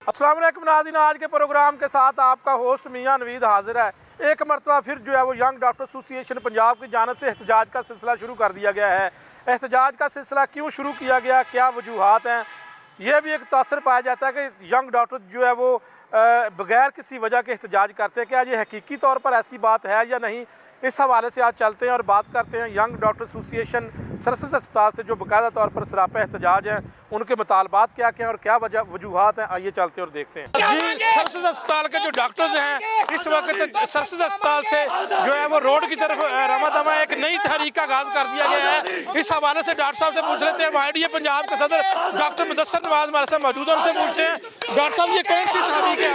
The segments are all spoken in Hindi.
अस्सलाम वालेकुम नाज़रीन, आज के प्रोग्राम के साथ आपका होस्ट मियां नवीद हाजिर है। एक मरतबा फिर जो है वो यंग डॉक्टर एसोसिएशन पंजाब की जानिब से एहतजाज का सिलसिला शुरू कर दिया गया है। एहतजाज का सिलसिला क्यों शुरू किया गया, क्या वजूहात हैं, यह भी एक तासर पाया जाता है कि यंग डॉक्टर जो है वो बगैर किसी वजह के एहतजाज करते हैं। क्या ये हकीकी तौर पर ऐसी बात है या नहीं, इस हवाले से आज चलते हैं और बात करते हैं यंग डॉक्टर एसोसिएशन सरसद अस्पताल से जो बाकायदा तौर पर सरापा एहतजाज हैं, उनके मुतालबात क्या क्या हैं और क्या वजूहात हैं। आइए चलते हैं और देखते हैं। जी, सरसद अस्पताल के जो डॉक्टर्स हैं इस वक्त सरसद अस्पताल से जो है वो रोड की तरफ रवा दवा एक नई तहरीक का आगाज़ कर दिया गया है। इस हवाले से डॉक्टर साहब से पूछ लेते हैं। YDA पंजाब के सदर डॉक्टर मुदस्सर नवाज हमारे साथ मौजूद है, उनसे पूछते हैं डॉक्टर साहब ये कौन सी तहरीक है,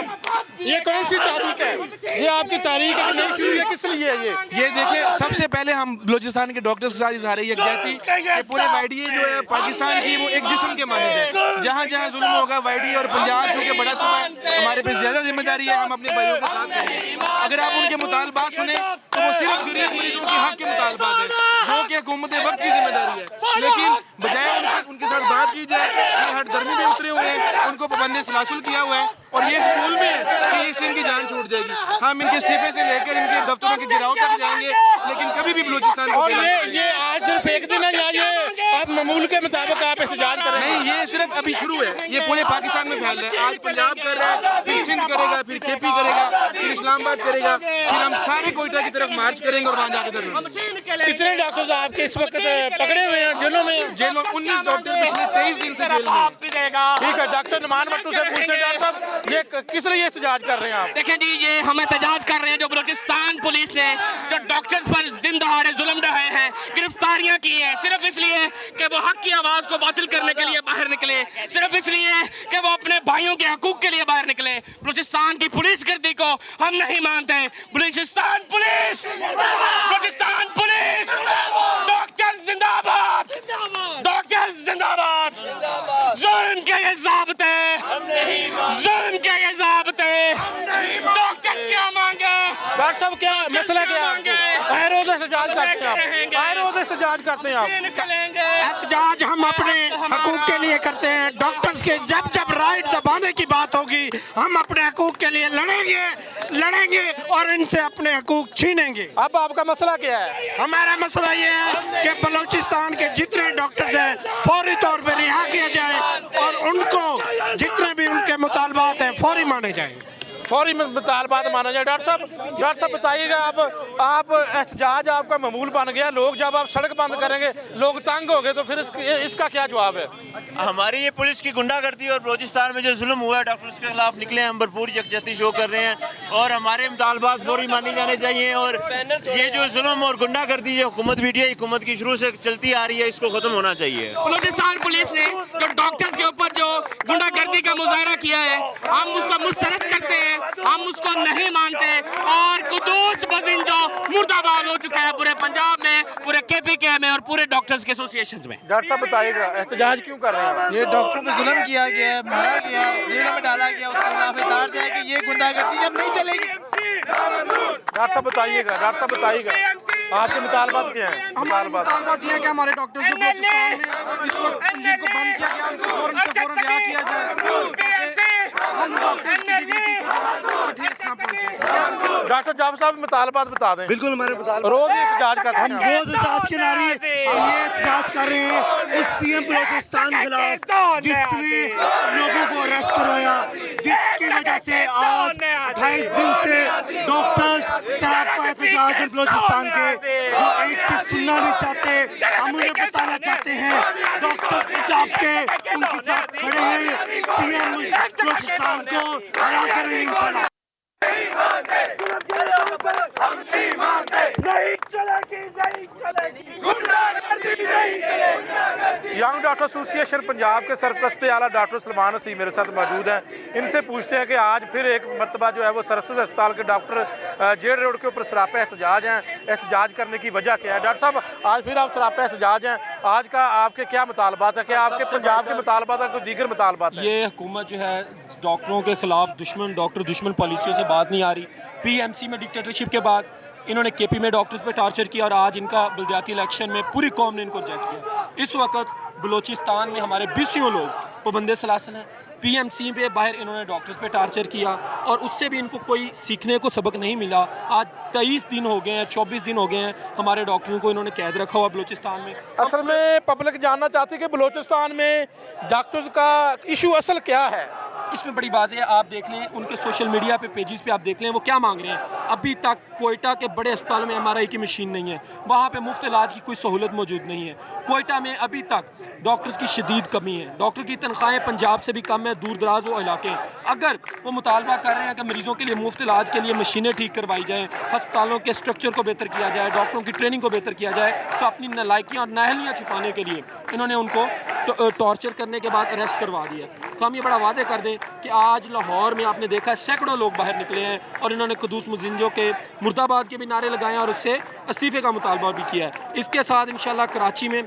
ये कौन सी तहरीक है, ये आपकी तहरीक है नहीं शुरू है, किस लिए ये देखिए, सबसे पहले हम बलूचिस्तान के डॉक्टर्स के साथ इजहार यकजहती कि पूरे YDA जो है पाकिस्तान की वो एक जिस्म के मानद है। जहाँ जहाँ जुल्म होगा YDA और पंजाब जो कि बड़ा सूबा है, हमारे पे ज़्यादा जिम्मेदारी है, हम अपने भाइयों के साथ करेंगे। अगर आप उनके मुतालबात सुने तो वो सिर्फ गरीब मरीजों के हक के मुतालबात है जो कि हुकूमत वक्त की जिम्मेदारी है, लेकिन बजाय उनके साथ बात की जाए ये हर धर्मी में उतरे हुए हैं, उनको पाबंदी सलासुल किया हुआ है और ये स्कूल में है कि इससे इनकी जान छूट जाएगी। हम इनके इस्तीफे से लेकर इनके दफ्तरों के गिराव तक जाएंगे, लेकिन कभी भी बलूचिस्तान को ये आज सिर्फ एक दिन है या ये आप मामूल के मुताबिक आप एहतजाज करें? नहीं, ये सिर्फ अभी शुरू है, ये पूरे पाकिस्तान में फैल रहा है। आज पंजाब कर रहा है, फिर सिंध करेगा, फिर KP करेगा, फिर इस्लामाबाद करेगा, फिर हम सारे कोयटा की तरफ मार्च करेंगे और वहाँ जाकर कितने डॉक्टर्स आपके इस वक्त पकड़े हुए हैं जेलों में? 19 डॉक्टर पिछले 23 दिन से जेल में। ठीक है, डॉक्टर नुमान भट्टू से पूछते हैं डॉक्टर साहब ये किस लिए एहतजाज कर रहे हैं आप? देखें जी, ये हम एहतजाज कर रहे हैं जो बलूचिस्तान पुलिस ने जो डॉक्टर्स पर दिन दहाड़े जुल्म ढाए हैं, गिरफ्तारियां की हैं, सिर्फ इसलिए कि वो हक की आवाज को बातिल करने के लिए बाहर निकले, सिर्फ इसलिए कि वो अपने भाइयों के हकूक के लिए बाहर निकले। बलूचिस्तान की पुलिस गर्दी को हम नहीं मानते। Balochistan police, Balochistan police, doctor जिंदाबाद, डॉक्टर जिंदाबाद। जुल्म के ये ज़ाब्ते, जुल्म के ये ज़ाब्ते, डॉक्टर्स क्या मांगे? डॉक्टर साहब क्या मसला क्या है? हर रोज एहतजाज करते हैं आप, हर रोज एहतजाज करते हैं आप। एहतजाज हम अपने हकूक के लिए करते हैं। डॉक्टर्स के जब जब राइट दबाने की बात होगी हम अपने हकूक के लिए लड़ेंगे और इनसे अपने हकूक छीनेंगे। अब आपका मसला क्या है? हमारा मसला ये है कि बलूचिस्तान के जितने डॉक्टर्स हैं फौरी तौर पर रिहा किया जाए और उनको जितने भी उनके मुतालबात हैं फौरी माने जाए, फौरी मुतालबात माना जाए। डॉक्टर साहब बताइएगा, आप एहतजाज आपका मामूल बन गया, लोग जब आप सड़क बंद करेंगे लोग तंग हो गए तो फिर इसका क्या जवाब है? हमारी ये पुलिस की गुंडागर्दी और बलूचिस्तान में जो जुल्म हुआ है डॉक्टर्स के खिलाफ निकले हम भरपूर यकजहती शो कर रहे हैं और हमारे मुतालबात फौरी माने जाने चाहिए। और ये जो जुल्म और गुंडागर्दी जो हुकूमत BTA हुकूमत की शुरू से चलती आ रही है इसको खत्म होना चाहिए। बलूचिस्तान पुलिस ने जो डॉक्टर्स के ऊपर जो गुंडागर्दी का मुजाहरा किया है हम उसको मुस्तरद करते हैं, हम उसको नहीं मानते और कुदूस बज़िन जो मुर्दाबाद हो चुका है पूरे पंजाब में, पूरे KPK में और पूरे डॉक्टर्स के एसोसिएशंस में। डॉक्टर साहब बताइएगा एहतजाज क्यों कर रहे हैं? ये डॉक्टरों पे जुल्म किया गया है, मारा गया, जेलों में डाला गया, उसके खिलाफ एहतजाज है कि ये गुंडागर्दी अब नहीं चलेगी। डॉक्टर साहब बताइएगा आपके मुतालबात क्या हैं? हमारे मुतालबात ये है कि हमारे डॉक्टर्स जो बलूचिस्तान में इस वक्त जिनको बंद किया गया उनको फौरन से फौरन रिहा किया जाए ताकि हम डॉक्टर्स की डिग्निटी को ठेस ना पहुंचे। डॉक्टर जाब साहब मुतालबात बता दें। बिल्कुल, हमारे मुतालबात रोज एहतजाज करते हम हैं, रोज एहतजाज के नारे हम ये एहतजाज कर रहे हैं उस CM बलूचिस्तान के खिलाफ जिसने लोगों को अरेस्ट करवाया, जिसकी वजह से आज 28 दिन से डॉक्टर्स सरापा एहतजाज हैं बलूचिस्तान के, जो एक चीज सुनना नहीं चाहते। हम उन्हें बताना चाहते हैं डॉक्टर पंजाब के उनके साथ खड़े हैं, CM बलूचिस्तान को हरा करेंगे इंशाल्लाह। यंग डॉक्टर एसोसिएशन पंजाब के सरपरस्त आला डॉक्टर सलमान हसीम मेरे साथ मौजूद हैं। इनसे पूछते हैं कि आज फिर एक मरतबा जो है वो सरसद अस्पताल के डॉक्टर जेल रोड के ऊपर सरापा एहतजाज हैं, एहतजाज करने की वजह क्या है? डॉक्टर साहब आज फिर आप सरापा एहतजाज हैं, आज का आपके क्या मुतालबात है? क्या आपके पंजाब के मुतालबात है, कोई दीगर मुतालबात है? ये हुकूमत जो है डॉक्टरों के खिलाफ दुश्मन पॉलिसियों से बात नहीं आ रही। PMC में डिक्टेटरशिप के बाद इन्होंने KP में डॉक्टर्स पे टॉर्चर किया और आज इनका बलदियाती इलेक्शन में पूरी कौम ने इनको रिजेक्ट किया। इस वक्त बलूचिस्तान में हमारे 20 लोग पाबंद सलासल हैं, पीएमसी पे बाहर इन्होंने डॉक्टर्स पे टार्चर किया और उससे भी इनको कोई सीखने को सबक नहीं मिला। आज 23 दिन हो गए हैं, 24 दिन हो गए हैं हमारे डॉक्टरों को इन्होंने कैद रखा हुआ बलूचिस्तान में। असल में पब्लिक जानना चाहती है कि बलूचिस्तान में डॉक्टर्स का इशू असल क्या है। इसमें बड़ी बात है, आप देख लें उनके सोशल मीडिया पे पेजेस पे आप देख लें वो क्या मांग रहे हैं। अभी तक कोयटा के बड़े अस्पताल में MRI की मशीन नहीं है, वहाँ पे मुफ्त इलाज की कोई सहूलत मौजूद नहीं है। कोयटा में अभी तक डॉक्टर्स की शदीद कमी है, डॉक्टर की तनख्वाहें पंजाब से भी कम है, दूर दराज वो इलाके हैं। अगर वो मुतालबा कर रहे हैं कि मरीज़ों के लिए मुफ्त इलाज के लिए मशीनें ठीक करवाई जाएँ, अस्पतालों के स्ट्रक्चर को बेहतर किया जाए, डॉक्टरों की ट्रेनिंग को बेहतर किया जाए, तो अपनी नालायकियाँ और नाअहलियाँ छुपाने के लिए इन्होंने उनको टॉर्चर करने के बाद अरेस्ट करवा दिया। तो हम ये बड़ा वाज़ेह कर दें कि आज लाहौर में आपने देखा सैकड़ों लोग बाहर निकले हैं और इन्होंने कुदूस मुजिंजो के मुर्दाबाद के भी नारे लगाए हैं और उससे इस्तीफ़े का मुतालबा भी किया है। इसके साथ इंशाल्लाह कराची में,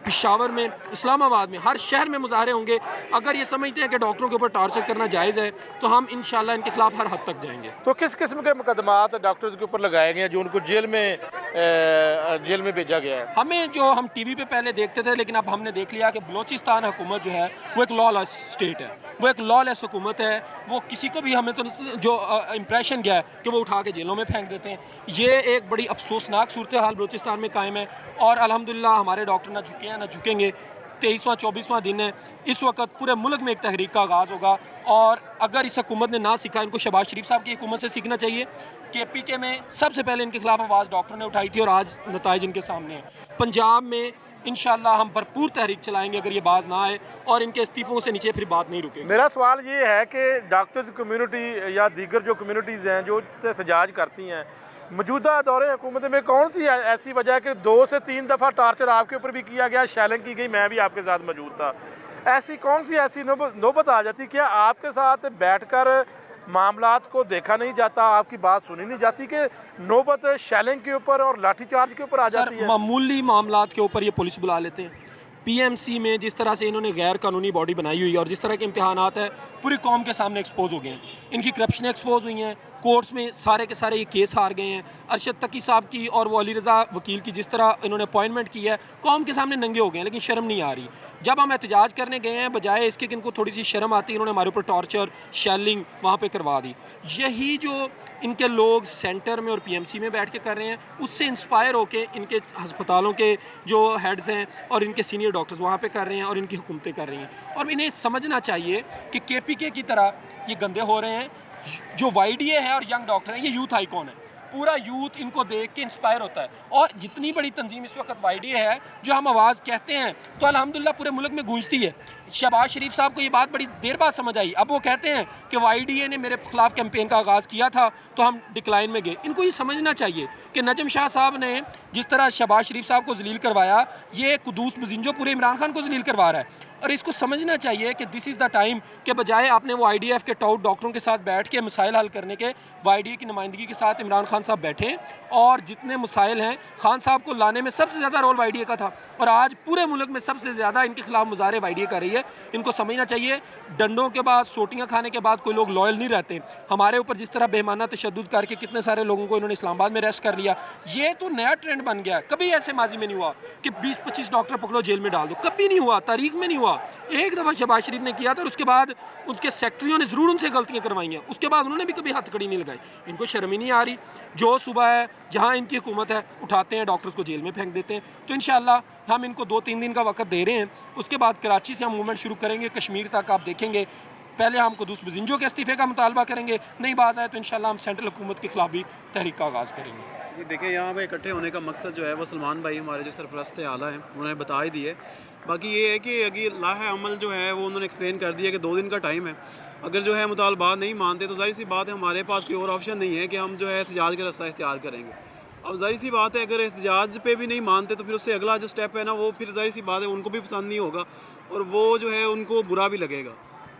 पेशावर में, इस्लामाबाद में, हर शहर में मुजाहरे होंगे। अगर ये समझते हैं कि डॉक्टरों के ऊपर टार्चर करना जायज़ है तो हम इंशाल्लाह इनके खिलाफ हर हद तक जाएंगे। तो किस किस्म के मुकदमात डॉक्टर्स के ऊपर लगाए गए हैं जो उनको जेल में भेजा गया है? हमें जो हम टीवी पे पहले देखते थे, लेकिन अब हमने देख लिया कि बलूचिस्तान हुकूमत जो है वो एक लॉलेस स्टेट है, वो एक लॉलेस हुकूमत है। वो किसी को भी हमें तो जो इम्प्रेशन गया है कि वो उठा के जेलों में फेंक देते हैं। ये एक बड़ी अफसोसनाक सूरत हाल बलूचिस्तान में कायम है और अल्हम्दुलिल्लाह हमारे डॉक्टर ना झुके हैं ना झुकेंगे। 23वां 24वां दिन है, इस वक्त पूरे मुल्क में एक तहरीक का आगाज़ होगा और अगर इस हुकूमत ने ना सीखा, इनको शहबाज शरीफ साहब की हुकूमत से सीखना चाहिए। KPK में सबसे पहले इनके खिलाफ आवाज़ डॉक्टर ने उठाई थी और आज नताइज इनके सामने हैं। पंजाब में इंशाल्लाह हम भरपूर तहरीक चलाएंगे अगर ये बाज ना आए और इनके इस्तीफ़ों से नीचे फिर बात नहीं रुकेगी। मेरा सवाल ये है कि डॉक्टर्स कम्युनिटी या दीगर जो कम्युनिटीज़ हैं जो एहतजाज करती हैं, मौजूदा दौरे हुकूमत में कौन सी ऐसी वजह है कि 2 से 3 दफ़ा टार्चर आपके ऊपर भी किया गया, शेलिंग की गई, मैं भी आपके साथ मौजूद था, ऐसी कौन सी ऐसी नौबत आ जाती क्या आपके साथ बैठकर मामलात को देखा नहीं जाता, आपकी बात सुनी नहीं जाती कि नौबत शेलिंग के ऊपर और लाठीचार्ज के ऊपर आ जाती है? मामूली मामलात के ऊपर ये पुलिस बुला लेते हैं। PMC में जिस तरह से इन्होंने गैर कानूनी बॉडी बनाई हुई है और जिस तरह के इम्तिहानात है पूरी कौम के सामने एक्सपोज हो गए हैं, इनकी करप्शन एक्सपोज हुई हैं, कोर्ट्स में सारे के सारे ये केस हार गए हैं। अरशद तकी साहब की और वो अली रज़ा वकील की जिस तरह इन्होंने अपॉइंटमेंट की है, कौम के सामने नंगे हो गए हैं, लेकिन शर्म नहीं आ रही। जब हम एहतजाज करने गए हैं, बजाय इसके कि इनको थोड़ी सी शर्म आती, इन्होंने हमारे ऊपर टॉर्चर, शेलिंग वहाँ पे करवा दी। यही जो इनके लोग सेंटर में और PMC में बैठ के कर रहे हैं, उससे इंस्पायर होके इनके हस्पतालों के जो हेड्स हैं और इनके सीनियर डॉक्टर्स वहाँ पे कर रहे हैं और इनकी हुकूमतें कर रही हैं। और इन्हें समझना चाहिए कि KPK की तरह ये गंदे हो रहे हैं। जो YDA है और यंग डॉक्टर हैं, ये यूथ आइकॉन है, पूरा यूथ इनको देख के इंस्पायर होता है। और जितनी बड़ी तंजीम इस वक्त YDA है, जो हम आवाज़ कहते हैं तो अल्हम्दुलिल्लाह पूरे मुल्क में गूंजती है। शहबाज शरीफ साहब को ये बात बड़ी देर बाद समझ आई। अब वो कहते हैं कि YDA ने मेरे खिलाफ कैंपेन का आगाज़ किया था तो हम डिक्लाइन में गए। इनको ये समझना चाहिए कि नजम शाह साहब ने जिस तरह शहबाज शरीफ साहब को जलील करवाया, ये कुदूस मुजिंजो पूरे इमरान खान को जलील करवा रहा है। और इसको समझना चाहिए कि दिस इज़ द टाइम के बजाय आपने वो IDF के टाउट डॉक्टरों के साथ बैठ के मसाइल हल करने के, YDA की नुमाइंदगी के साथ इमरान खान साहब बैठे और जितने मसाइल हैं, खान साहब को लाने में सबसे ज़्यादा रोल YDA का था और आज पूरे मुल्क में सबसे ज़्यादा इनके खिलाफ मुजाहरे YDA कर रही है। इनको समझना चाहिए, डंडों के बाद, सोटियाँ खाने के बाद कोई लोग लॉयल नहीं रहते। हमारे ऊपर जिस तरह बेमाना तशद्दुद करके कितने सारे लोगों को इन्होंने इस्लामाबाद में अरेस्ट कर लिया, ये तो नया ट्रेंड बन गया। कभी ऐसे माजी में नहीं हुआ कि 20-25 डॉक्टर पकड़ो जेल में डाल दो, कभी नहीं हुआ, तारीख में नहीं हुआ। एक दफ़ा शहबाज शरीफ ने किया था और उसके बाद उनके सेक्रेटरियों ने ज़रूर उनसे गलतियां करवाई हैं, उसके बाद उन्होंने भी कभी हथकड़ी नहीं लगाई। इनको शर्म ही नहीं आ रही। जो सुबह है जहां इनकी हुकूमत है, उठाते हैं डॉक्टर्स को जेल में फेंक देते हैं। तो इंशाअल्लाह हम इनको 2-3 दिन का वक्त दे रहे हैं, उसके बाद कराची से हम मूवमेंट शुरू करेंगे कश्मीर तक। आप देखेंगे पहले हम कुदूस मुजिंजो के इस्तीफ़े का मुतालबा करेंगे, नहीं बाज आए तो इंशाअल्लाह हम सेंट्रल हुकूमत के खिलाफ भी तहरीक का आगाज़ करेंगे। जी देखिए, यहाँ पे इकट्ठे होने का मकसद जो है वो सलमान भाई हमारे जो सरपरस्त आला हैं उन्होंने बता ही दिए। बाकी ये है कि अगर लाह अमल जो है वो उन्होंने एक्सप्लेन कर दिया कि 2 दिन का टाइम है। अगर जो है मुतालबात नहीं मानते तो जाहिर सी बात है हमारे पास कोई और ऑप्शन नहीं है कि हम जो है एहतजाज का रास्ता इख्तियार करेंगे। अब जाहिर सी बात है अगर एहतजाज पे भी नहीं मानते तो फिर उससे अगला जो स्टेप है ना, वो फिर जाहिर सी बात है उनको भी पसंद नहीं होगा और वो जो है उनको बुरा भी लगेगा।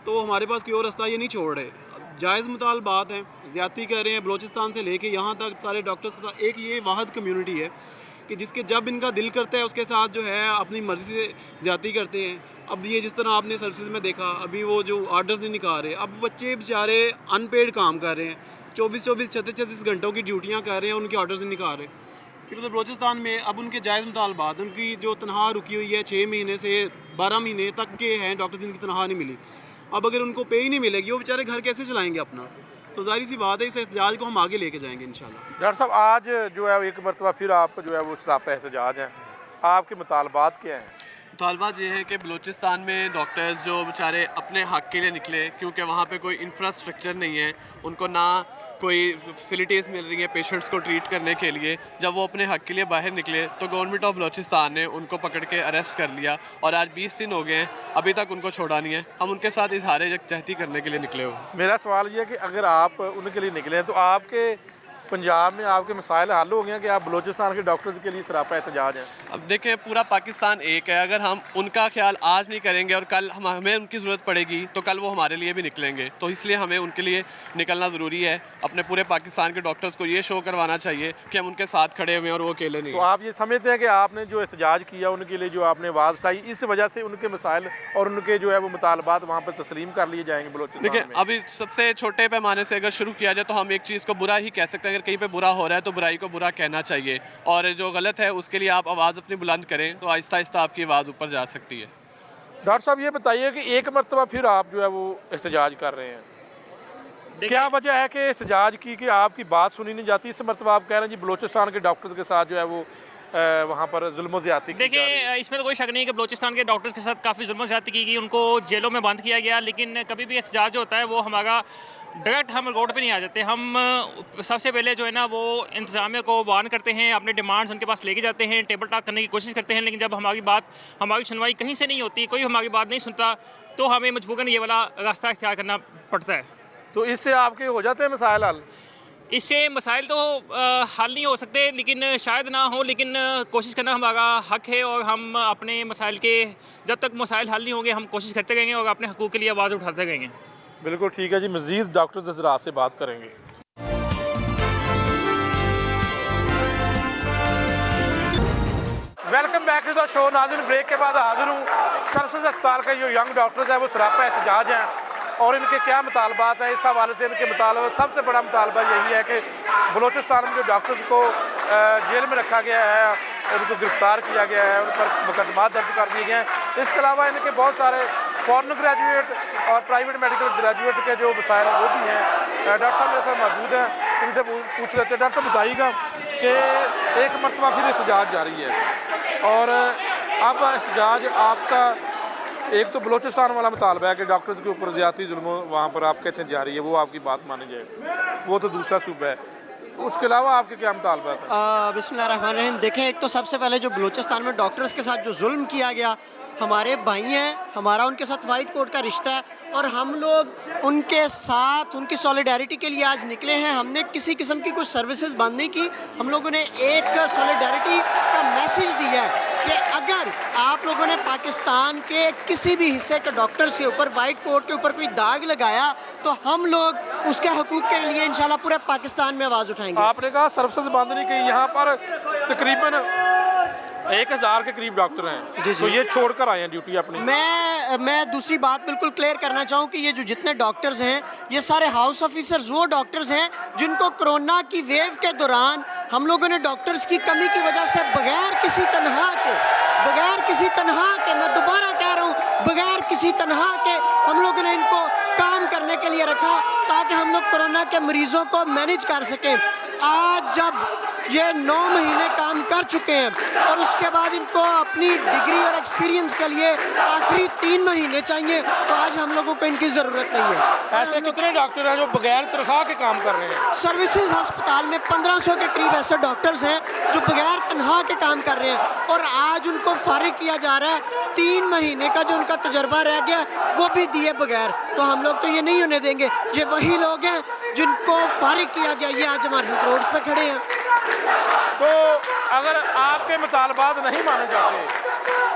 तो हमारे पास कोई और रास्ता ये नहीं छोड़ रहे। जायज़ मुतालबात हैं, ज़्यादती कर रहे हैं बलूचिस्तान से लेके यहाँ तक सारे डॉक्टर्स के साथ। एक ये वाहिद कम्युनिटी है कि जिसके जब इनका दिल करता है उसके साथ जो है अपनी मर्ज़ी से ज़्यादती करते हैं। अब ये जिस तरह आपने सर्विसेज में देखा, अभी वो जो आर्डर्स नहीं निकाल रहे, अब बच्चे बेचारे अनपेड काम कर रहे हैं, 24-24, 36-36 घंटों की ड्यूटियाँ कर रहे हैं, उनके आर्डर्स नहीं निकाल रहे। फिर उधर बलूचिस्तान में अब उनके जायज़ मुतालबात, उनकी जो तनख्वाह रुकी हुई है 6 महीने से 12 महीने तक के हैं डॉक्टर्स जिनकी तनख्वाह नहीं मिली। अब अगर उनको पे ही नहीं मिलेगी, वो बेचारे घर कैसे चलाएंगे अपना? तो जाहिर सी बात है, इस एहतजाज को हम आगे लेके जाएंगे इंशाल्लाह। डॉक्टर साहब, आज जो है एक मरतबा फिर आप जो है वो सरापा एहतजाज हैं, आपके मुतालबात क्या हैं? मुतालबात ये है कि बलूचिस्तान में डॉक्टर्स जो बेचारे अपने हक़ के लिए निकले, क्योंकि वहाँ पे कोई इंफ्रास्ट्रक्चर नहीं है, उनको ना कोई फैसिलिटीज़ मिल रही हैं पेशेंट्स को ट्रीट करने के लिए, जब वो अपने हक़ के लिए बाहर निकले तो गवर्नमेंट ऑफ बलूचिस्तान ने उनको पकड़ के अरेस्ट कर लिया और आज 20 दिन हो गए हैं, अभी तक उनको छोड़ा नहीं है। हम उनके साथ इजहार यकजहती करने के लिए निकले हो। मेरा सवाल ये है कि अगर आप उनके लिए निकले हैं तो आपके पंजाब में आपके मसाइल हल हो गए हैं कि आप बलूचिस्तान के डॉक्टर्स के लिए सरापा एहतजाज हैं? अब देखें, पूरा पाकिस्तान एक है, अगर हम उनका ख्याल आज नहीं करेंगे और कल हमें उनकी ज़रूरत पड़ेगी तो कल वो हमारे लिए भी निकलेंगे, तो इसलिए हमें उनके लिए निकलना ज़रूरी है। अपने पूरे पाकिस्तान के डॉक्टर्स को ये शो करवाना चाहिए कि हम उनके साथ खड़े हुए हैं और वो अकेले नहीं। तो आप ये समझते हैं कि आपने जो एहतजाज किया उनके लिए जो आपने आवाज़ उठाई, इस वजह से उनके मसाइल और उनके जो है वो मुतालबात वहाँ पर तस्लीम कर लिए जाएंगे बलूचिस्तान में? देखिए, अभी सबसे छोटे पैमाने से अगर शुरू किया जाए तो हम एक चीज़ को बुरा ही कह सकते हैं। अगर कहीं पे बुरा हो रहा है तो बुराई को बुरा कहना चाहिए, और जो गलत है उसके लिए आप आवाज़ अपनी बुलंद करें तो आहिस्ता आहिस्ता आपकी आवाज़ ऊपर जा सकती है। डॉक्टर साहब, ये बताइए कि एक मरतबा फिर आप जो है वो एहतजाज कर रहे हैं, क्या वजह है कि एहतजाज की कि आपकी बात सुनी नहीं जाती? इस मरतबा आप कह रहे हैं जी बलूचिस्तान के डॉक्टर्स के साथ जो है वो वहाँ पर जुल्म ज़्यादती की जा रही है। देखिए, इसमें तो कोई शक नहीं है कि बलूचिस्तान के डॉक्टर्स के साथ काफ़ी जुल्म ज़्यादती की गई, उनको जेलों में बंद किया गया, लेकिन कभी भी एहतजाज होता है वो हमारा डायरेक्ट हम रोड पे नहीं आ जाते। हम सबसे पहले जो है ना वो इंतज़ामिया को वार्न करते हैं, अपने डिमांड्स उनके पास लेके जाते हैं, टेबल टॉक करने की कोशिश करते हैं, लेकिन जब हमारी सुनवाई कहीं से नहीं होती, कोई हमारी बात नहीं सुनता, तो हमें मजबूरन ये वाला रास्ता इख्तियार करना पड़ता है। तो इससे आपके हो जाते हैं मसाइल हल? इससे मसाइल तो हल नहीं हो सकते, लेकिन शायद ना हो, लेकिन कोशिश करना हमारा हक़ है और हम अपने मसाइल के जब तक मसाइल हल नहीं होंगे हम कोशिश करते रहेंगे और अपने हकूक़ के लिए आवाज़ उठाते रहेंगे। बिल्कुल ठीक है जी, मज़ीद डॉक्टर्स हज़रात से बात करेंगे। Welcome back to the show. नाज़रीन, ब्रेक के बाद हाजिर हूँ। सर्विसेज अस्पताल के जो यंग डॉक्टर्स हैं वो सरापा एहतजाज हैं और इनके क्या मुतालबात हैं, इस हवाले से इनके मुतालबा सबसे बड़ा मुतालबा यही है कि बलूचिस्तान में जो डॉक्टर्स को जेल में रखा गया है, उनको गिरफ्तार किया गया है, उन पर मुकदमा दर्ज कर दिए गए हैं। इसके अलावा इनके बहुत सारे फॉरेन ग्रेजुएट और प्राइवेट मेडिकल ग्रेजुएट के जो मसाइल हैं वो भी हैं। डॉक्टर साहब मेरे साथ मौजूद हैं, इनसे पूछ लेते हैं। डॉक्टर साहब, बताइएगा कि एक मरतबा फिर एहतजाज जारी है और अब एहतजाज आपका एक तो बलूचिस्तान वाला मुतालबा है कि डॉक्टर्स के ऊपर ज़्यादती जुल्म वहाँ पर आप कहते हैं जारी है, वो आपकी बात मानी जाए, वो तो दूसरा सूबा है। उसके अलावा आपके क्या मुतालबा है? बिस्मिल्लाहिर्रहमानिर्रहीम। देखें, एक तो सबसे पहले जो बलूचिस्तान में डॉक्टर्स के साथ जो जुल्म किया गया, हमारे भाई हैं, हमारा उनके साथ वाइट कोट का रिश्ता है और हम लोग उनके साथ उनकी सॉलिडारिटी के लिए आज निकले हैं। हमने किसी किस्म की कुछ सर्विसेज बंद नहीं की, हम लोगों ने एक सॉलिडारिटी का मैसेज दिया है कि अगर आप लोगों ने पाकिस्तान के किसी भी हिस्से के डॉक्टर्स के ऊपर वाइट कोट के ऊपर कोई दाग लगाया तो हम लोग उसके हकूक़ के लिए इंशाल्लाह पूरे पाकिस्तान में आवाज़ उठाएंगे। आपने कहा सर्विसेज बंद नहीं की, यहाँ पर तकरीबन 1000 के करीब डॉक्टर हैं, तो ये छोड़कर आए हैं ड्यूटी अपनी। मैं दूसरी बात बिल्कुल क्लियर करना चाहूँ कि ये जो जितने डॉक्टर्स हैं ये सारे हाउस ऑफिसर्स वो डॉक्टर्स हैं जिनको कोरोना की वेव के दौरान हम लोगों ने डॉक्टर्स की कमी की वजह से बगैर किसी तनहा के मैं दोबारा कह रहा हूँ, बगैर किसी तनहा के हम लोगों ने इनको काम करने के लिए रखा ताकि हम लोग कोरोना के मरीज़ों को मैनेज कर सकें। आज जब ये 9 महीने काम कर चुके हैं और उसके बाद इनको अपनी डिग्री और एक्सपीरियंस के लिए आखिरी 3 महीने चाहिए, तो आज हम लोगों को इनकी ज़रूरत नहीं है। ऐसे कितने डॉक्टर हैं जो बगैर तनख्वाह के काम कर रहे हैं? सर्विसेज अस्पताल में 1500 के करीब ऐसे डॉक्टर्स हैं जो बगैर तनख्वाह के काम कर रहे हैं और आज उनको फारिग किया जा रहा है। 3 महीने का जो उनका तजर्बा रह गया वो भी दिए बगैर, तो हम लोग तो ये नहीं होने देंगे। ये वही लोग हैं जिनको फारिग किया गया, ये आज हमारे साथ रोड्स पे खड़े हैं। तो अगर आपके मुतालबात नहीं माने जाते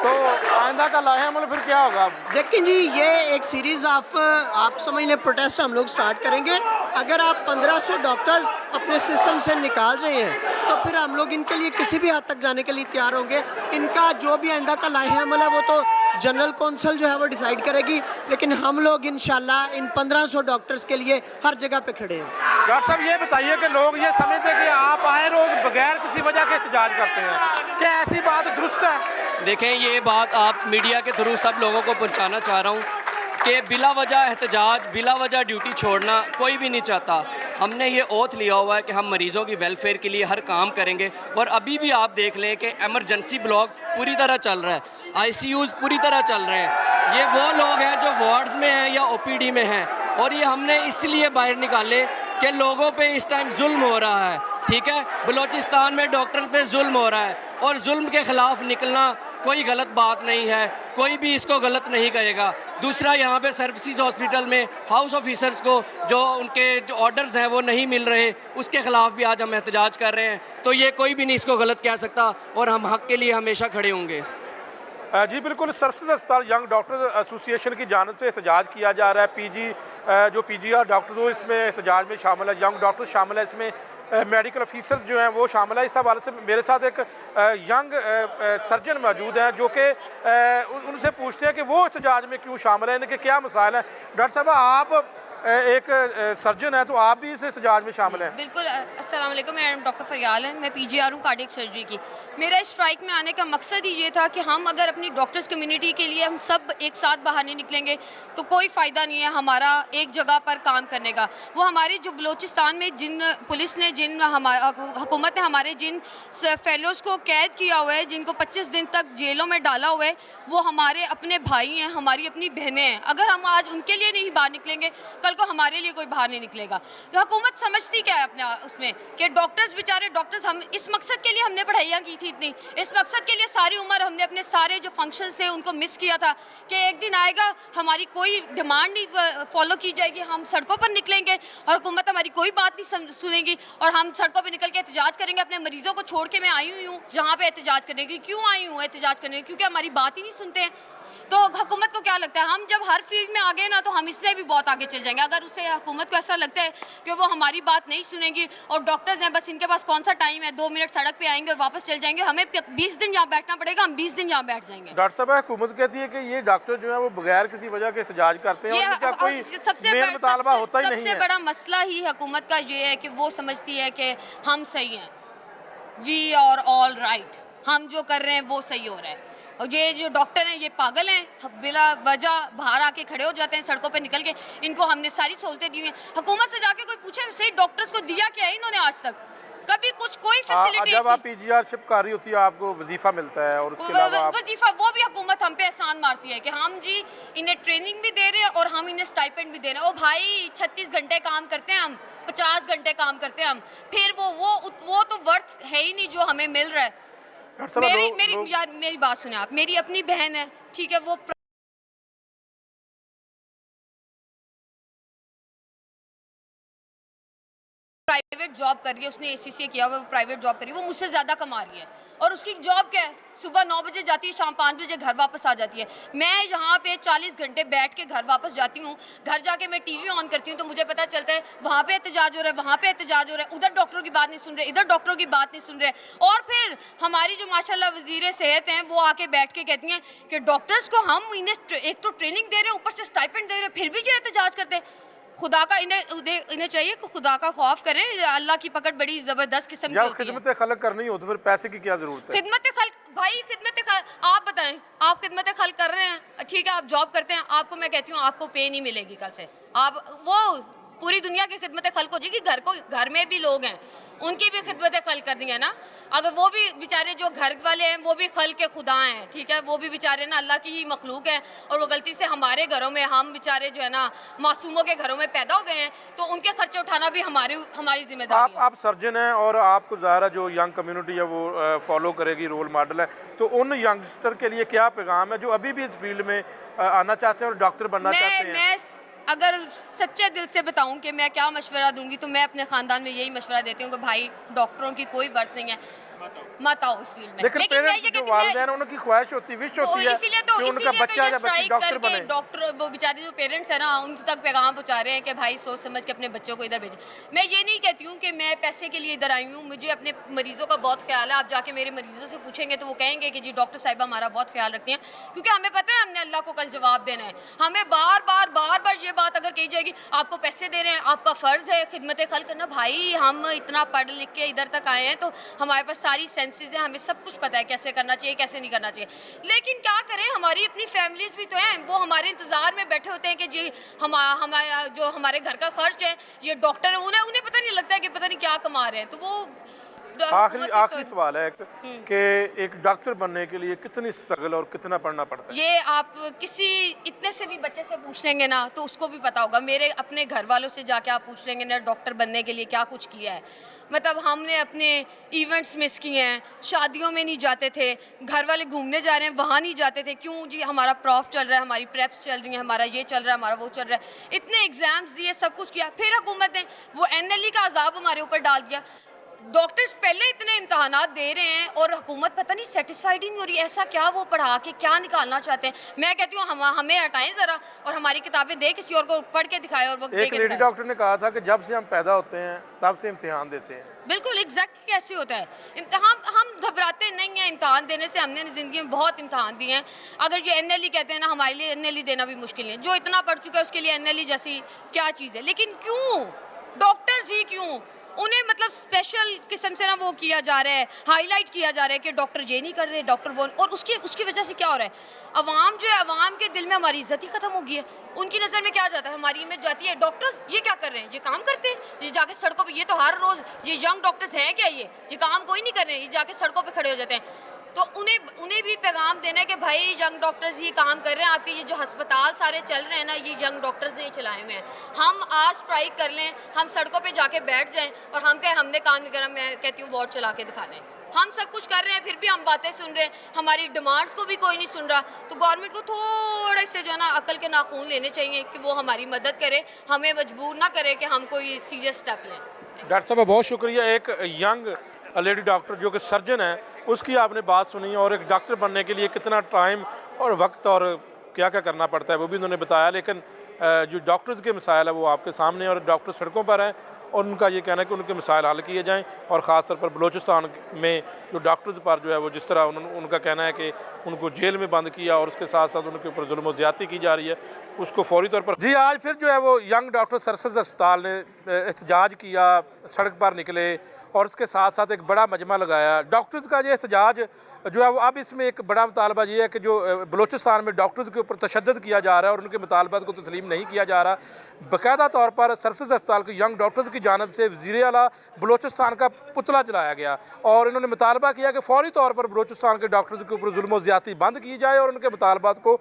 तो आइंदा का लाहे अमल फिर क्या होगा? देखें जी, ये एक सीरीज़ आप समझ लें प्रोटेस्ट हम लोग स्टार्ट करेंगे। अगर आप 1500 डॉक्टर्स अपने सिस्टम से निकाल रहे हैं तो फिर हम लोग इनके लिए किसी भी हद तक जाने के लिए तैयार होंगे। इनका जो भी आइंदा का लाहे अमल है वो तो जनरल कौंसिल जो है वो डिसाइड करेगी, लेकिन हम लोग इंशाल्लाह इन 1500 डॉक्टर्स के लिए हर जगह पे खड़े हैं। डॉक्टर साहब, ये बताइए कि लोग ये समझते हैं कि आप आए रोज बगैर किसी वजह के एहतजाज करते हैं, क्या ऐसी बात दुरुस्त है? देखें, ये बात आप मीडिया के थ्रू सब लोगों को पहुंचाना चाह रहा हूं कि बिला वजह एहतजाज, बिला वजह ड्यूटी छोड़ना कोई भी नहीं चाहता। हमने ये ओथ लिया हुआ है कि हम मरीज़ों की वेलफेयर के लिए हर काम करेंगे। और अभी भी आप देख लें कि एमरजेंसी ब्लॉक पूरी तरह चल रहा है, ICUs पूरी तरह चल रहे हैं। ये वो लोग हैं जो वार्ड्स में हैं या OPD में हैं, और ये हमने इसलिए बाहर निकाले कि लोगों पे इस टाइम जुल्म हो रहा है। ठीक है, बलूचिस्तान में डॉक्टर पे जुल्म हो रहा है, और जुल्म के ख़िलाफ़ निकलना कोई गलत बात नहीं है, कोई भी इसको गलत नहीं कहेगा। दूसरा, यहाँ पे सर्विसेज हॉस्पिटल में हाउस ऑफिसर्स को जो उनके जो ऑर्डर्स हैं वो नहीं मिल रहे, उसके ख़िलाफ़ भी आज हम एहतजाज कर रहे हैं। तो ये कोई भी नहीं इसको गलत कह सकता, और हम हक़ के लिए हमेशा खड़े होंगे। जी बिल्कुल, सर्विसेज अस्पताल यंग डॉक्टर एसोसिएशन की जानिब से एहतजाज किया जा रहा है। जो PGR डॉक्टर हो इसमें एहतजाज में शामिल है, यंग डॉक्टर शामिल है, इसमें मेडिकल ऑफिसर जो हैं वो शामिल है। इस हवाले से मेरे साथ एक यंग सर्जन मौजूद हैं जो कि उनसे पूछते हैं कि वो एहतजाज में क्यों शामिल है, इनके क्या मसाइल हैं। डॉक्टर साहब, आप एक सर्जन है तो आप भी इस एहतजाज में शामिल हैं। बिल्कुल। अस्सलाम वालेकुम, मेरा नाम डॉक्टर फरियाल है, मैं PGR हूँ कार्डियक सर्जरी की। मेरा स्ट्राइक में आने का मकसद ही ये था कि हम अगर अपनी डॉक्टर्स कम्युनिटी के लिए हम सब एक साथ बाहर नहीं निकलेंगे तो कोई फ़ायदा नहीं है हमारा एक जगह पर काम करने का। वो हमारी जो बलूचिस्तान में जिन पुलिस ने, जिन हुकूमत ने हमारे जिन फेलोज़ को कैद किया हुआ है, जिनको 25 दिन तक जेलों में डाला हुआ है, वो हमारे अपने भाई हैं, हमारी अपनी बहनें हैं। अगर हम आज उनके लिए नहीं बाहर निकलेंगे, कल को हमारे लिए कोई बाहर नहीं निकलेगा। तो हुकूमत समझती क्या है अपने उसमें कि डॉक्टर्स, बेचारे डॉक्टर्स, हम इस मकसद के लिए हमने पढ़ाइयाँ की थी इतनी, इस मकसद के लिए सारी उम्र हमने अपने सारे जो फंक्शंस थे उनको मिस किया था कि एक दिन आएगा हमारी कोई डिमांड नहीं फॉलो की जाएगी, हम सड़कों पर निकलेंगे और हुकूमत हमारी कोई बात नहीं सुनेगी और हम सड़कों पर निकल के एहतजाज करेंगे। अपने मरीज़ों को छोड़ के मैं आई हुई हूँ यहाँ पे एहतजाज करने की। क्यों आई हूँ एहतजाज करने की? क्योंकि हमारी बात ही नहीं सुनते हैं। तो हुकूमत को क्या लगता है, हम जब हर फील्ड में आगे ना तो हम इसमें भी बहुत आगे चल जाएंगे। अगर उसे हुकूमत को ऐसा लगता है कि वो हमारी बात नहीं सुनेंगी और डॉक्टर्स हैं बस इनके पास कौन सा टाइम है, 2 मिनट सड़क पे आएंगे और वापस चल जाएंगे, हमें 20 दिन यहाँ बैठना पड़ेगा, हम 20 दिन यहाँ बैठ जाएंगे। डॉक्टर साहब, हुकूमत कहती है कि ये डॉक्टर जो है वो बगैर किसी वजह के एहतजाज करते हैं, और इनका कोई मेन मुतालबा होता ही नहीं है। सबसे बड़ा मसला ही हुकूमत का ये है कि वो समझती है कि हम सही हैं, वी आर ऑल राइट, हम जो कर रहे हैं वो सही हो रहा है। और ये जो डॉक्टर हैं ये पागल हैं, बिला वजह बाहर आके खड़े हो जाते हैं सड़कों पे निकल के। इनको हमने सारी सहूलतें दी हुई हैं। हुकूमत से जाके कोई पूछे सही डॉक्टर्स को दिया क्या है इन्होंने आज तक? कभी कुछ कोई फैसिलिटी। जब आप PGR-शिप कर रही होती है आपको वजीफा मिलता है, और उसके अलावा वजीफा वो भी हुकूमत हम पे एहसान मारती है कि हम जी इन्हें ट्रेनिंग भी दे रहे हैं और हम इन्हें स्टाइपेंड भी दे रहे हैं। ओ भाई 36 घंटे काम करते हैं हम, 50 घंटे काम करते हैं हम, फिर वो तो वर्थ है ही नहीं जो हमें मिल रहा है। मेरी बात सुने आप, मेरी अपनी बहन है, ठीक है, वो प्राइवेट जॉब कर रही है, उसने ACCA किया हुआ है, वो प्राइवेट जॉब कर रही है, वो मुझसे ज़्यादा कमा रही है और उसकी जॉब क्या है, सुबह 9 बजे जाती है, शाम 5 बजे घर वापस आ जाती है। मैं यहाँ पे 40 घंटे बैठ के घर वापस जाती हूँ, घर जाके मैं TV ऑन करती हूँ तो मुझे पता चलता है वहाँ पे एहतजाज हो रहा है, वहाँ पे एहतजाज हो रहा है, उधर डॉक्टरों की बात नहीं सुन रहे, इधर डॉक्टरों की बात नहीं सुन रहे। और फिर हमारी जो माशाल्लाह वज़ीर सेहत हैं वो आके बैठ के कहती हैं कि डॉक्टर्स को हम इन्हें एक तो ट्रेनिंग दे रहे हैं, ऊपर से स्टाइपेंड दे रहे हैं, फिर भी जो एहतजाज करते हैं। खुदा का इन्हें चाहिए कि खुदा का खौफ करें, अल्लाह की पकड़ बड़ी ज़बरदस्त किस्म की होती है। खिदमत खल्क करनी हो तो फिर पैसे की क्या जरूरत है? खिदमत खल्क भाई, खिदमत खल्क आप बताएं, आप खिदमत खल्क कर रहे हैं, ठीक है, आप जॉब करते हैं, आपको मैं कहती हूँ आपको पे नहीं मिलेगी कल से। आप वो पूरी दुनिया की खिदमत खल्क हो जाएगी, घर में भी लोग हैं उनकी भी खिदमत खल्क कर दी है ना। अगर वो भी बेचारे जो घर वाले हैं वो भी खल्क के खुदा हैं, ठीक है, वो भी बेचारे ना अल्लाह की ही मखलूक हैं और वो गलती से हमारे घरों में, हम बेचारे जो है ना मासूमों के घरों में पैदा हो गए हैं, तो उनके खर्चे उठाना भी हमारी जिम्मेदारी है। आप सर्जन हैं और आपको ज़ाहिर जो यंग कम्युनिटी है वो फॉलो करेगी, रोल मॉडल है, तो उन यंगस्टर के लिए क्या पैगाम है जो अभी भी इस फील्ड में आना चाहते हैं और डॉक्टर बनना चाहते हैं? मैं अगर सच्चे दिल से बताऊं कि मैं क्या मशवरा दूंगी तो मैं अपने ख़ानदान में यही मशवरा देती हूँ कि भाई डॉक्टरों की कोई वर्थ नहीं है, मत आओ इस फील्ड में। लेकिन मैं ये कहती हूं उनकी ख्वाहिश होती, विश होती है इसीलिए तो उनका बच्चा या बच्ची डॉक्टर बने। डॉक्टर वो बेचारे जो पेरेंट्स हैं ना उन तक पैगाम पहुंचा रहे हैं कि भाई सोच समझ के अपने बच्चों को इधर भेजें। मैं ये नहीं कहती हूँ कि मैं पैसे के लिए इधर आई हूँ, मुझे अपने मरीज़ों का बहुत ख्याल है। आप जाके मेरे मरीज़ों से पूछेंगे तो वो कहेंगे कि जी डॉक्टर साहिबा हमारा बहुत ख्याल रखती हैं, क्योंकि हमें पता है हमने अल्लाह को कल जवाब देना है। हमें बार बार ये बात अगर कही जाएगी आपको पैसे दे रहे हैं, आपका फ़र्ज़ है खिदमत खल्क करना, भाई हम इतना पढ़ लिख के इधर तक आए हैं तो हमारे पास सारी सेंसेस हैं, हमें सब कुछ पता है कैसे करना चाहिए कैसे नहीं करना चाहिए, लेकिन क्या करें, हमारी अपनी फैमिलीज भी तो हैं, वो हमारे इंतज़ार में बैठे होते हैं कि जी हमारा जो हमारे घर का खर्च है ये डॉक्टर, उन्हें पता नहीं लगता है कि पता नहीं क्या कमा रहे हैं। तो वो आखिरी सवाल है कि एक डॉक्टर बनने के लिए कितनी स्ट्रगल और कितना पढ़ना पड़ता है? ये आप किसी इतने से भी बच्चे से पूछ लेंगे ना तो उसको भी पता होगा। मेरे अपने घर वालों से जाके आप पूछ लेंगे ना डॉक्टर बनने के लिए क्या कुछ किया है। मतलब हमने अपने इवेंट्स मिस किए हैं, शादियों में नहीं जाते थे, घर वाले घूमने जा रहे हैं वहाँ नहीं जाते थे, क्यों जी हमारा प्रॉफ चल रहा है, हमारी प्रेप्स चल रही है, हमारा ये चल रहा है, हमारा वो चल रहा है, इतने एग्जाम्स दिए, सब कुछ किया, फिर हुकूमत ने वो NLE का अजाब हमारे ऊपर डाल दिया। डॉक्टर्स पहले इतने इम्तहानात दे रहे हैं और हुकूमत पता नहीं सेटिस्फाइड ही नहीं हो रही, ऐसा क्या वो पढ़ा के क्या निकालना चाहते हैं। मैं कहती हूँ हमें हटाएं ज़रा और हमारी किताबें दे किसी और को पढ़ के दिखाए और वो दे के दिखाए। लेडी डॉक्टर ने कहा था कि जब से हम पैदा होते हैं तब से इम्तिहान देते हैं। बिल्कुल एग्जैक्टली कैसे होता है इम्तहान, हम घबराते नहीं हैं इम्तहान देने से, हमने ज़िंदगी में बहुत इम्तहान दिए हैं। अगर ये NLE कहते हैं ना, हमारे लिए NLE देना भी मुश्किल है, जो इतना पढ़ चुका है उसके लिए NLE जैसी क्या चीज़ है। लेकिन क्यों डॉक्टर्स ही क्यों, उन्हें मतलब स्पेशल किस्म से ना वो किया जा रहा है, हाईलाइट किया जा रहा है कि डॉक्टर ये नहीं कर रहे, डॉक्टर वो, और उसकी वजह से क्या हो रहा है, अवाम जो है, अवाम के दिल में हमारी इज्जत ही खत्म हो गई है। उनकी नज़र में क्या जाता है, हमारी इमेज जाती है, डॉक्टर्स ये क्या कर रहे हैं, ये काम करते हैं, ये जाके सड़कों पे, ये तो हर रोज़, ये यंग डॉक्टर्स हैं क्या, ये काम कोई नहीं कर रहे हैं, ये जाके सड़कों पे खड़े हो जाते हैं। तो उन्हें भी पैगाम देना है कि भाई यंग डॉक्टर्स ये काम कर रहे हैं, आपके ये जो अस्पताल सारे चल रहे हैं ना, ये यंग डॉक्टर्स ने चलाए हुए हैं। हम आज स्ट्राइक कर लें, हम सड़कों पे जाके बैठ जाएं और हम कहें हमने काम नहीं करा, मैं कहती हूँ वोट चला के दिखा दें। हम सब कुछ कर रहे हैं फिर भी हम बातें सुन रहे हैं, हमारी डिमांड्स को भी कोई नहीं सुन रहा। तो गवर्नमेंट को थोड़े से जो है ना अकल के नाखून लेने चाहिए कि वो हमारी मदद करे, हमें मजबूर ना करे कि हम कोई सीरियस स्टेप लें। डॉक्टर साहब बहुत शुक्रिया। एक यंग लेडी डॉक्टर जो कि सर्जन है उसकी आपने बात सुनी और एक डॉक्टर बनने के लिए कितना टाइम और वक्त और क्या क्या करना पड़ता है वो भी उन्होंने बताया। लेकिन जो डॉक्टर्स के मसाइल है वो आपके सामने, और डॉक्टर सड़कों पर हैं और उनका ये कहना है कि उनके मसाइल हल किए जाएं। और ख़ास तौर पर बलूचिस्तान में जो डॉक्टर्स पर जो है वो जिस तरह उनका कहना है कि उनको जेल में बंद किया और उसके साथ साथ उनके ऊपर जुल्म और ज़्यादती की जा रही है, उसको फौरी तौर पर जी आज फिर जो है वो यंग डॉक्टर सर्विसेज अस्पताल ने एहतजाज किया, सड़क पर निकले और उसके साथ साथ एक बड़ा मजमा लगाया। डॉक्टर्स का ये एहतजाज जो है वो अब इसमें एक बड़ा मुतालबा ये है कि जो बलूचिस्तान में डॉक्टर्स के ऊपर तशद्दुद किया जा रहा है और उनके मुतालबात को तस्लीम नहीं किया जा रहा। बाकायदा तौर पर सर्विसेज अस्पताल के यंग डॉक्टर्स की जानिब से वज़ीर आला बलूचिस्तान का पुतला जलाया गया और इन्होंने मुतालबा किया कि फौरी तौर पर बलूचिस्तान के डॉक्टर्स के ऊपर जुल्म और ज़्यादती बंद की जाए और उनके मुतालबात को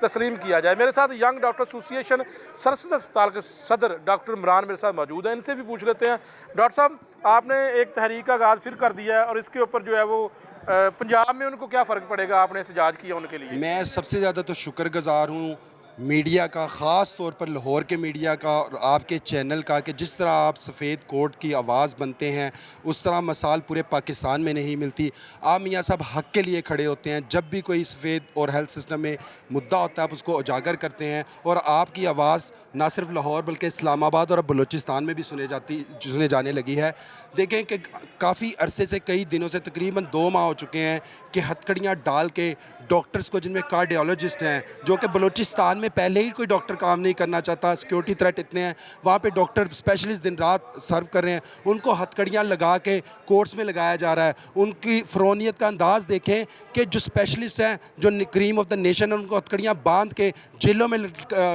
तस्लीम किया जाए। मेरे साथ यंग डॉक्टर एसोसिएशन सर्विसेज अस्पताल के सदर डॉक्टर इमरान मेरे साथ मौजूद हैं, इनसे भी पूछ लेते हैं। डॉक्टर साहब, आपने एक तहरीक का आगाज़ फिर कर दिया है और इसके ऊपर जो है वो पंजाब में उनको क्या फ़र्क पड़ेगा, आपने एहतजाज किया उनके लिए? मैं सबसे ज़्यादा तो शुक्रगुज़ार हूँ मीडिया का, ख़ास तौर पर लाहौर के मीडिया का और आपके चैनल का, कि जिस तरह आप सफ़ेद कोट की आवाज़ बनते हैं उस तरह मिसाल पूरे पाकिस्तान में नहीं मिलती। आप मियाँ साहब हक़ के लिए खड़े होते हैं, जब भी कोई सफ़ेद और हेल्थ सिस्टम में मुद्दा होता है आप उसको उजागर करते हैं और आपकी आवाज़ ना सिर्फ लाहौर बल्कि इस्लामाबाद और अब बलूचिस्तान में भी सुने जाने लगी है। देखें कि काफ़ी अरसे से, कई दिनों से, तकरीबन 2 माह हो चुके हैं कि हथकड़ियाँ डाल के डॉक्टर्स को, जिनमें कार्डियोलॉजिस्ट हैं, जो कि बलूचिस्तान में पहले ही कोई डॉक्टर काम नहीं करना चाहता, सिक्योरिटी थ्रेट इतने हैं, वहाँ पे डॉक्टर स्पेशलिस्ट दिन रात सर्व कर रहे हैं, उनको हथकड़ियाँ लगा के कोर्ट्स में लगाया जा रहा है। उनकी फ़रोनियत का अंदाज़ देखें कि जो स्पेशलिस्ट हैं, जो क्रीम ऑफ द नेशन है, उनको हथकड़ियाँ बांध के जेलों में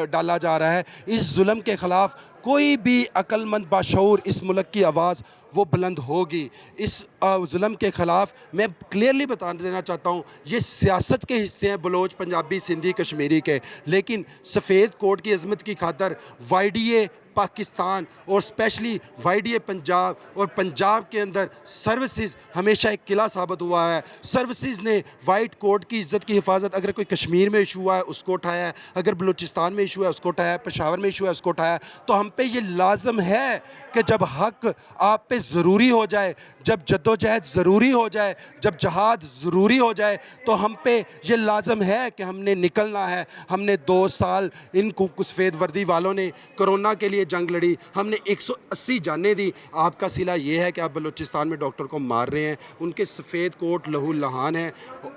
डाला जा रहा है। इस जुल्म के ख़िलाफ़ कोई भी अक्लमंद बाशऊर इस मुल्क की आवाज़ वो बुलंद होगी। इस जुल्म के ख़िलाफ़ मैं क्लियरली बता देना चाहता हूँ, ये सियासत के हिस्से हैं बलोच, पंजाबी, सिंधी, कश्मीरी के, लेकिन सफ़ेद कोट की अज़मत की खातर YDA पाकिस्तान और स्पेशली YDA पंजाब और पंजाब के अंदर सर्विसेज हमेशा एक किला साबित हुआ है। सर्विसेज ने वाइट कोट की इज़्ज़त की हिफाजत, अगर कोई कश्मीर में इशू हुआ है उसको उठाया है, अगर बलूचिस्तान में इशू है उसको उठाया है, पेशावर में इशू है उसको उठाया है। तो हम पे ये लाजम है कि जब हक़ आप पे ज़रूरी हो जाए, जब जद्दोजहद ज़रूरी हो जाए, जब जहाद ज़रूरी हो जाए, तो हम पे ये लाजम है कि हमने निकलना है। हमने 2 साल इन सफ़ेद वर्दी वालों ने कोरोना के लिए जंग लड़ी, हमने 180 जानें दी। आपका सिला ये है कि आप बलूचिस्तान में डॉक्टर को मार रहे हैं, उनके सफ़ेद कोट लहू लहान है।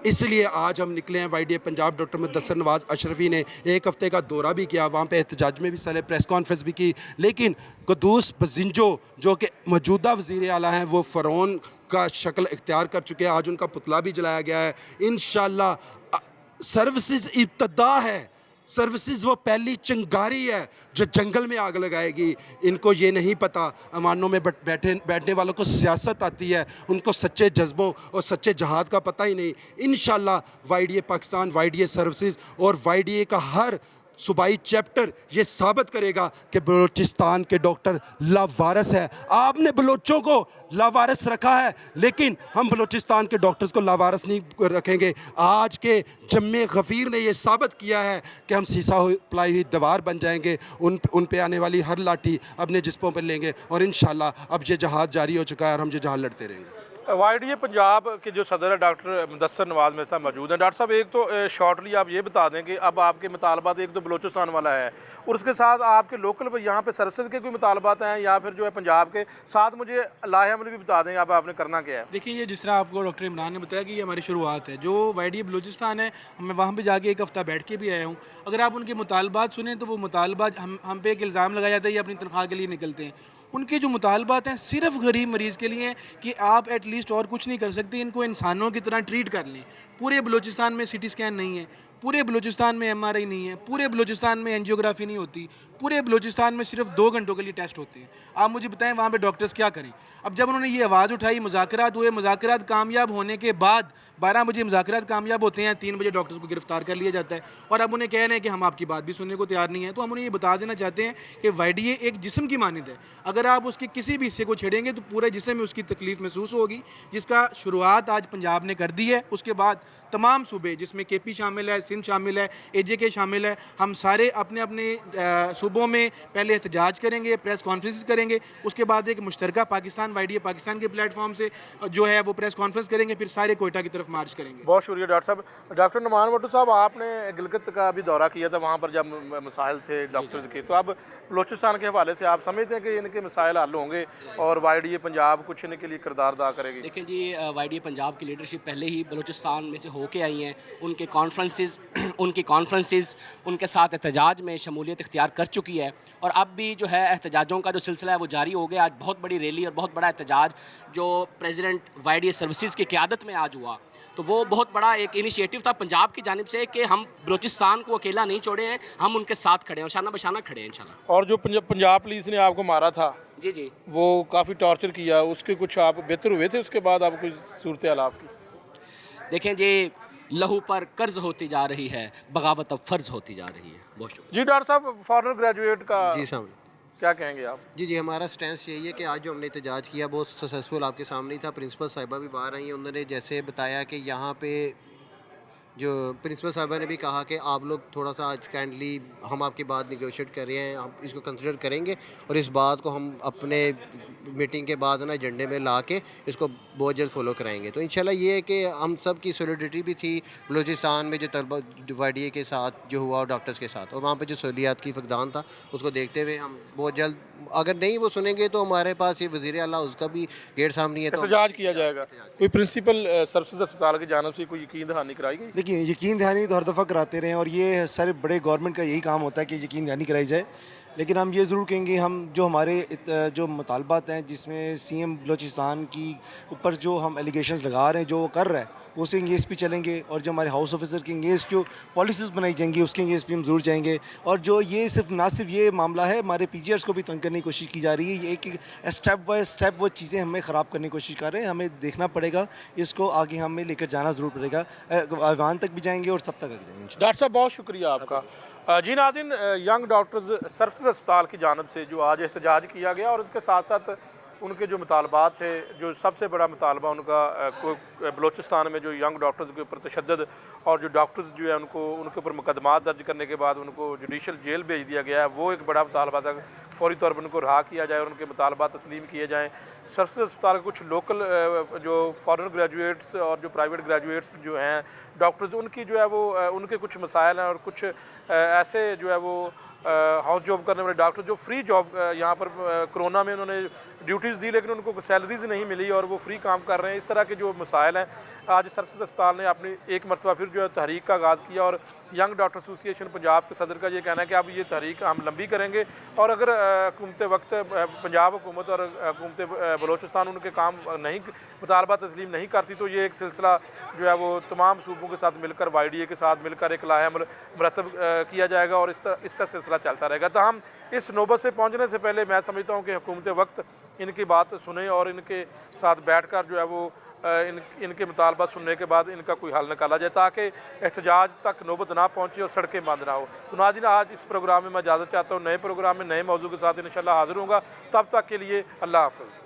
इसलिए आज हम निकले हैं। YDA पंजाब डॉक्टर मुदस्सर नवाज़ अशरफी ने 1 हफ़्ते का दौरा भी किया, वहाँ पे एहतजाज में भी साले प्रेस कॉन्फ्रेंस भी की। लेकिन कुद्दूस बजिंजो जो कि मौजूदा वज़ीर आला हैं, वो फ़रौन का शक्ल इख्तियार कर चुके हैं। आज उनका पुतला भी जलाया गया है। इंशाअल्लाह सर्विसेज इब्तदा है, सर्विसेज वो पहली चिंगारी है जो जंगल में आग लगाएगी। इनको ये नहीं पता, अमानों में बैठने वालों को सियासत आती है, उनको सच्चे जज्बों और सच्चे जहाद का पता ही नहीं। इंशाअल्लाह YDA पाकिस्तान, YDA सर्विसेज और YDA का हर सूबाई चैप्टर ये साबित करेगा कि बलूचिस्तान के डॉक्टर लावारिस है। आपने बलोचों को लावारिस रखा है, लेकिन हम बलूचिस्तान के डॉक्टर्स को लावारिस नहीं रखेंगे। आज के जम्मे गफ़ीर ने ये साबित किया है कि हम सीसा पलाई हुई दीवार बन जाएंगे। उन पे आने वाली हर लाठी अपने जिस्मों पर लेंगे और इंशाअल्लाह अब ये जहाद जारी हो चुका है और हम ये जहाद लड़ते रहेंगे। YDA पंजाब के जो सदर है डॉक्टर मुदस्सर नवाज़ मेरे साथ मौजूद हैं। डॉक्टर साहब, एक तो शॉर्टली आप ये बता दें कि अब आपके मुतालबात, एक तो बलूचिस्तान वाला है और उसके साथ आपके लोकल यहाँ पे सर्विसेज के कोई मुतालबात हैं या फिर जो है पंजाब के साथ, मुझे लाहे अमल भी बता दें अब आपने करना क्या है। देखिए, ये जिस तरह आपको डॉक्टर इमरान ने बताया कि ये हमारी शुरुआत है। जो YDA बलूचिस्तान है, मैं वहाँ पर जाके 1 हफ़्ता बैठ के भी आया हूँ। अगर आप उनके मुतालबात सुने तो वो मुतालबात हम पे एक इल्ज़ाम लगाया जाता है ये अपनी तनख्वाह के लिए निकलते हैं। उनके जो मुतालबात हैं सिर्फ गरीब मरीज़ के लिए हैं कि आप एटलीस्ट और कुछ नहीं कर सकते, इनको इंसानों की तरह ट्रीट कर लें। पूरे बलूचिस्तान में CT स्कैन नहीं है, पूरे बलूचिस्तान में MRI नहीं है, पूरे बलूचिस्तान में एंजियोग्राफी नहीं होती, पूरे बलूचिस्तान में सिर्फ 2 घंटों के लिए टेस्ट होते हैं। आप मुझे बताएं वहाँ पे डॉक्टर्स क्या करें। अब जब उन्होंने ये आवाज़ उठाई, मुज़ाकरात हुए, मुज़ाकरात कामयाब होने के बाद 12 बजे मुज़ाकरात कामयाब होते हैं, 3 बजे डॉक्टर्स को गिरफ्तार कर लिया जाता है और अब उन्हें कह रहे हैं कि हम आपकी बात भी सुनने को तैयार नहीं है। तो हम उन्हें ये बता देना चाहते हैं कि YDA एक जिस्म की मानद है, अगर आप उसके किसी भी हिस्से को छेड़ेंगे तो पूरे जिस्म में उसकी तकलीफ़ महसूस होगी, जिसका शुरुआत आज पंजाब ने कर दी है। उसके बाद तमाम सूबे, जिसमें KP शामिल है, सिंध शामिल है, AJK शामिल है, हम सारे अपने अपने सूबों में पहले एहतजाज करेंगे, प्रेस कॉन्फ्रेंस करेंगे, उसके बाद एक मुश्तरका पाकिस्तान YDA पाकिस्तान के प्लेटफॉर्म से जो है वो प्रेस कॉन्फ्रेंस करेंगे, फिर सारे कोयटा की तरफ मार्च करेंगे। बहुत शुक्रिया डॉक्टर साहब। डॉक्टर नुमान भुट्टो साहब, आपने गिलगित का भी दौरा किया था, वहाँ पर जब मसाइल थे डॉक्टर्स के, तो अब बलूचिस्तान के हवाले से आप समझते हैं कि इनके मसाइल हल होंगे और YDA पंजाब कुछ इनके लिए किरदार अदा करेगी? देखिए जी, YDA पंजाब की लीडरशिप पहले ही बलूचिस्तान में से होके आई हैं। उनके कॉन्फ्रेंसेस उनके साथ एहतजाज में शमूलियत इख्तियार कर चुकी है और अब भी जो है एहतजाजों का जो सिलसिला है वो जारी हो गया। आज बहुत बड़ी रैली और बहुत बड़ा एहतजाज जो प्रेसिडेंट YDA सर्विसेज की क़यादत में आज हुआ, तो वो बहुत बड़ा एक इनिशिएटिव था पंजाब की जानिब से कि हम बलूचिस्तान को अकेला नहीं छोड़े हैं, हम उनके साथ खड़े हैं और शाना बशाना खड़े हैं इंशाल्लाह। और जो पंजाब पुलिस ने आपको मारा था, जी, वो काफ़ी टॉर्चर किया, उसके कुछ आप बेहतर हुए थे उसके बाद आप कुछ सूरत हाल आपकी? देखें जी, लहू पर कर्ज होती जा रही है, बगावत अब फ़र्ज होती जा रही है। बहुत शुक्रिया जी। डॉक्टर साहब, फॉरेनर ग्रेजुएट का जी साहब, क्या कहेंगे आप? जी, हमारा स्टैंस यही है कि आज जो हमने एहतजाज किया बहुत सक्सेसफुल आपके सामने ही था। प्रिंसिपल साहिबा भी बाहर आई हैं, उन्होंने जैसे बताया कि यहाँ पे जो प्रिंसिपल साहिबा ने भी कहा कि आप लोग थोड़ा सा आज काइंडली, हम आपकी बात निगोशिएट कर रहे हैं, हम इसको कंसिडर करेंगे और इस बात को हम अपने मीटिंग के बाद ना एजेंडे में ला के इसको बहुत जल्द फॉलो कराएंगे। तो इंशाल्लाह ये है कि हम सब की सॉलिडरिटी भी थी बलूचिस्तान में जो तलबा YDA के साथ जो हुआ और डॉक्टर्स के साथ, और वहाँ पे जो सहूलियात की फकदान था उसको देखते हुए हम बहुत जल्द, अगर नहीं वो सुनेंगे तो हमारे पास ये वज़ीर आला उसका भी गेट सामने है, तो एहतजाज किया जाएगा। कोई प्रिंसिपल सर्विसेज अस्पताल की जानिब से कोई यकीन दहानी कराई गई? देखिए, यकीन दहानी तो हर दफ़ा कराते रहे और ये सारे बड़े गवर्नमेंट का यही काम होता है कि यकीन दहानी कराई जाए। लेकिन हम ये ज़रूर कहेंगे, हम जो हमारे जो मुतालबात हैं जिसमें CM बलूचिस्तान की ऊपर जो हम एलिगेशंस लगा रहे हैं, जो वो कर रहा है उसके इंगेज भी चलेंगे और जो हमारे हाउस ऑफिसर के इंगेज जो पॉलिसीज़ बनाई जाएंगी उसके इंगेज भी हम ज़रूर जाएंगे। और जो ये ना सिर्फ ये मामला है, हमारे PGRs को भी तंग करने की कोशिश की जा रही है। ये एक स्टेप बाय स्टेप वो चीज़ें हमें ख़राब करने की कोशिश कर रहे हैं, हमें देखना पड़ेगा, इसको आगे हमें लेकर जाना ज़रूर पड़ेगा। ऐवान तक भी जाएंगे और सब तक जाएंगे। डॉक्टर साहब, बहुत शुक्रिया आपका। जी नाज़रीन, यंग डॉक्टर्स सर्विसेज अस्पताल की जानिब से जो आज एहतजाज किया गया और उसके साथ साथ उनके जो मुतालबात थे, जो सबसे बड़ा मुतालबा उनका बलूचिस्तान में जो यंग डॉक्टर्स के ऊपर तशद्दुद और जो डॉक्टर्स जो है उनके ऊपर मुकदमात दर्ज करने के बाद उनको जुडिशल जेल भेज दिया गया है, वो एक बड़ा मुतालबा था। फौरी तौर पर उनको रहा किया जाए और उनके मुतालबात तस्लीम किए जाएँ। सर्विसेज अस्पताल के कुछ लोकल जो फॉरेन ग्रेजुएट्स और जो प्राइवेट ग्रेजुएट्स जो हैं डॉक्टर्स, उनकी जो है वो उनके कुछ मसाइल हैं और कुछ ऐसे जो है वो हाउस जॉब करने वाले डॉक्टर जो फ्री जॉब यहाँ पर कोरोना में उन्होंने ड्यूटीज़ दी लेकिन उनको सैलरीज नहीं मिली और वो फ्री काम कर रहे हैं। इस तरह के जो मसाइल हैं, आज सरफराज अस्पताल ने अपनी एक मरतबा फिर जो है तहरीक का आगाज़ किया और यंग डॉक्टर एसोसिएशन पंजाब के सदर का ये कहना है कि अब ये तहरीक हम लंबी करेंगे और अगर हुकूमत वक्त पंजाब हुकूमत और हुकूमत बलोचिस्तान उनके काम नहीं मुतालबा तस्लीम नहीं करती तो ये एक सिलसिला जो है वो तमाम सूबों के साथ मिलकर YDA के साथ मिलकर एक लाहेअमल मरतब किया जाएगा और इसका सिलसिला चलता रहेगा। ताहम इस नौबत से पहुँचने से पहले मैं समझता हूँ कि हुकूमत वक्त इनकी बात सुने और इनके साथ बैठ कर जो है वो इनके मुतालबा सुनने के बाद इनका कोई हल निकाला जाए ताकि एहतजाज तक नौबत ना पहुँचे और सड़कें बंद ना हो। तो नाज़रीन, आज इस प्रोग्राम में मैं इजाज़त चाहता हूँ, नए प्रोग्राम में नए मौजू के साथ इंशाल्लाह हाज़िर होऊंगा। तब तक के लिए अल्लाह हाफ़िज़।